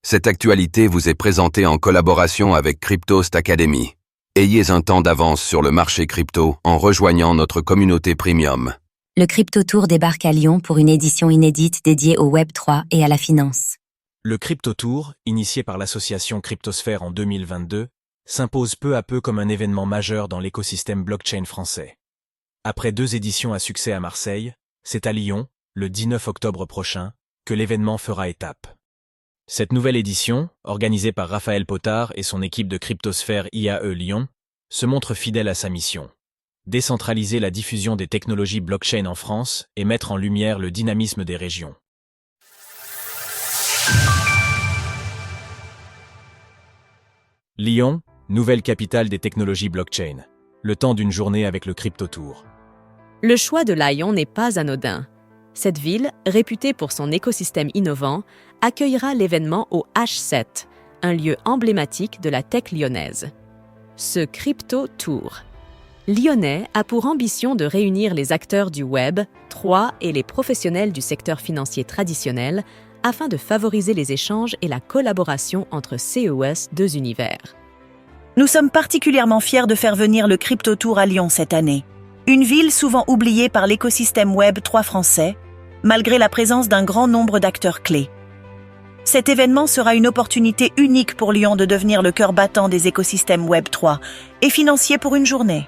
Cette actualité vous est présentée en collaboration avec Cryptost Academy. Ayez un temps d'avance sur le marché crypto en rejoignant notre communauté premium. Le Crypto Tour débarque à Lyon pour une édition inédite dédiée au Web3 et à la finance. Le Crypto Tour, initié par l'association Cryptosphère en 2022, s'impose peu à peu comme un événement majeur dans l'écosystème blockchain français. Après 2 éditions à succès à Marseille, c'est à Lyon, le 19 octobre prochain, que l'événement fera étape. Cette nouvelle édition, organisée par Raphaël Potard et son équipe de Cryptosphère IAE Lyon, se montre fidèle à sa mission. Décentraliser la diffusion des technologies blockchain en France et mettre en lumière le dynamisme des régions. Lyon, nouvelle capitale des technologies blockchain. Le temps d'une journée avec le Crypto Tour. Le choix de Lyon n'est pas anodin. Cette ville, réputée pour son écosystème innovant, accueillera l'événement au H7, un lieu emblématique de la tech lyonnaise. Ce Crypto Tour lyonnais a pour ambition de réunir les acteurs du Web 3 et les professionnels du secteur financier traditionnel afin de favoriser les échanges et la collaboration entre CES 2 univers. Nous sommes particulièrement fiers de faire venir le Crypto Tour à Lyon cette année. Une ville souvent oubliée par l'écosystème Web 3 français, malgré la présence d'un grand nombre d'acteurs clés. Cet événement sera une opportunité unique pour Lyon de devenir le cœur battant des écosystèmes Web 3 et financier pour une journée.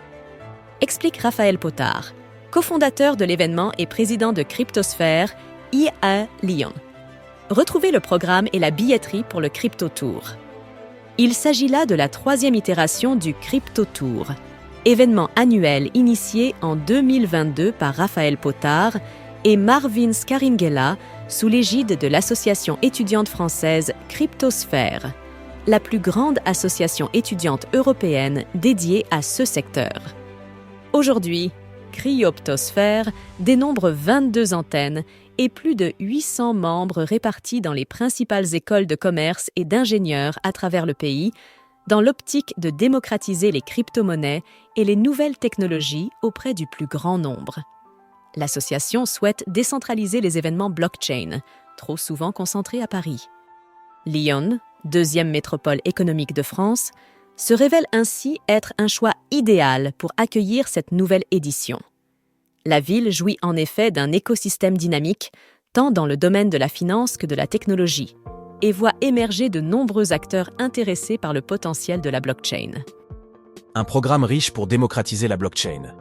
Explique Raphaël Potard, cofondateur de l'événement et président de Cryptosphère IAE Lyon. Retrouvez le programme et la billetterie pour le Crypto Tour. Il s'agit là de la 3e itération du Crypto Tour, événement annuel initié en 2022 par Raphaël Potard et Marvin Scaringella sous l'égide de l'association étudiante française Cryptosphère, la plus grande association étudiante européenne dédiée à ce secteur. Aujourd'hui, Cryptosphère dénombre 22 antennes et plus de 800 membres répartis dans les principales écoles de commerce et d'ingénieurs à travers le pays, dans l'optique de démocratiser les crypto-monnaies et les nouvelles technologies auprès du plus grand nombre. L'association souhaite décentraliser les événements blockchain, trop souvent concentrés à Paris. Lyon, 2e métropole économique de France, se révèle ainsi être un choix idéal pour accueillir cette nouvelle édition. La ville jouit en effet d'un écosystème dynamique, tant dans le domaine de la finance que de la technologie, et voit émerger de nombreux acteurs intéressés par le potentiel de la blockchain. Un programme riche pour démocratiser la blockchain.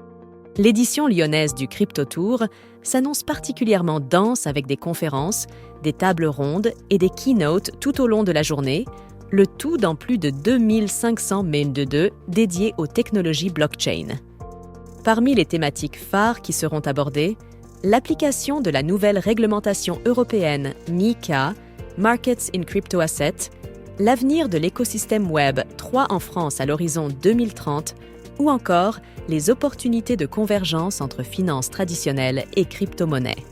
L'édition lyonnaise du Crypto Tour s'annonce particulièrement dense avec des conférences, des tables rondes et des keynotes tout au long de la journée, le tout dans plus de 2500 main-de-deux dédiés aux technologies blockchain. Parmi les thématiques phares qui seront abordées, l'application de la nouvelle réglementation européenne MiCA, Markets in Crypto Assets, l'avenir de l'écosystème Web 3 en France à l'horizon 2030, ou encore les opportunités de convergence entre finances traditionnelles et crypto-monnaies.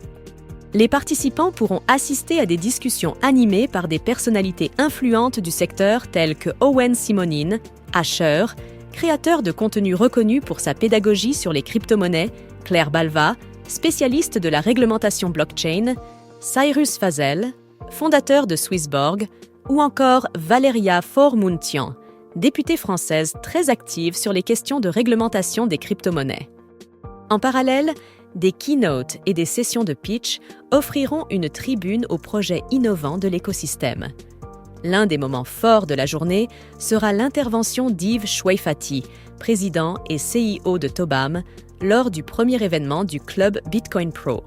Les participants pourront assister à des discussions animées par des personnalités influentes du secteur telles que Owen Simonin, Asher, créateur de contenu reconnu pour sa pédagogie sur les crypto-monnaies, Claire Balva, spécialiste de la réglementation blockchain, Cyrus Fazel, fondateur de Swissborg, ou encore Valéria Faure-Mountian, députée française très active sur les questions de réglementation des crypto-monnaies. En parallèle, des keynotes et des sessions de pitch offriront une tribune aux projets innovants de l'écosystème. L'un des moments forts de la journée sera l'intervention d'Yves Choueifati, président et CEO de Tobam, lors du premier événement du club Bitcoin Pro.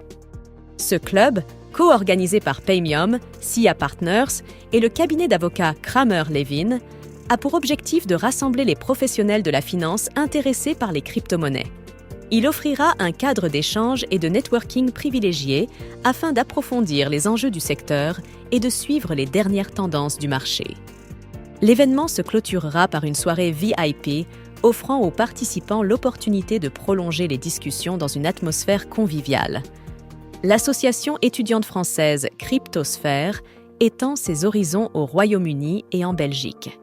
Ce club, co-organisé par Paymium, SIA Partners et le cabinet d'avocats Kramer Levin, a pour objectif de rassembler les professionnels de la finance intéressés par les crypto-monnaies. Il offrira un cadre d'échange et de networking privilégié afin d'approfondir les enjeux du secteur et de suivre les dernières tendances du marché. L'événement se clôturera par une soirée VIP offrant aux participants l'opportunité de prolonger les discussions dans une atmosphère conviviale. L'association étudiante française Cryptosphère étend ses horizons au Royaume-Uni et en Belgique.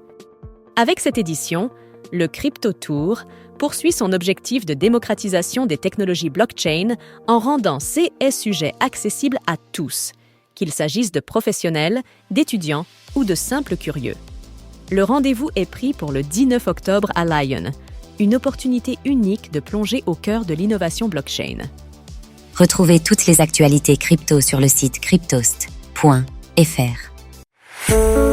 Avec cette édition, le Crypto Tour poursuit son objectif de démocratisation des technologies blockchain en rendant ces sujets accessibles à tous, qu'il s'agisse de professionnels, d'étudiants ou de simples curieux. Le rendez-vous est pris pour le 19 octobre à Lyon, une opportunité unique de plonger au cœur de l'innovation blockchain. Retrouvez toutes les actualités crypto sur le site cryptost.fr.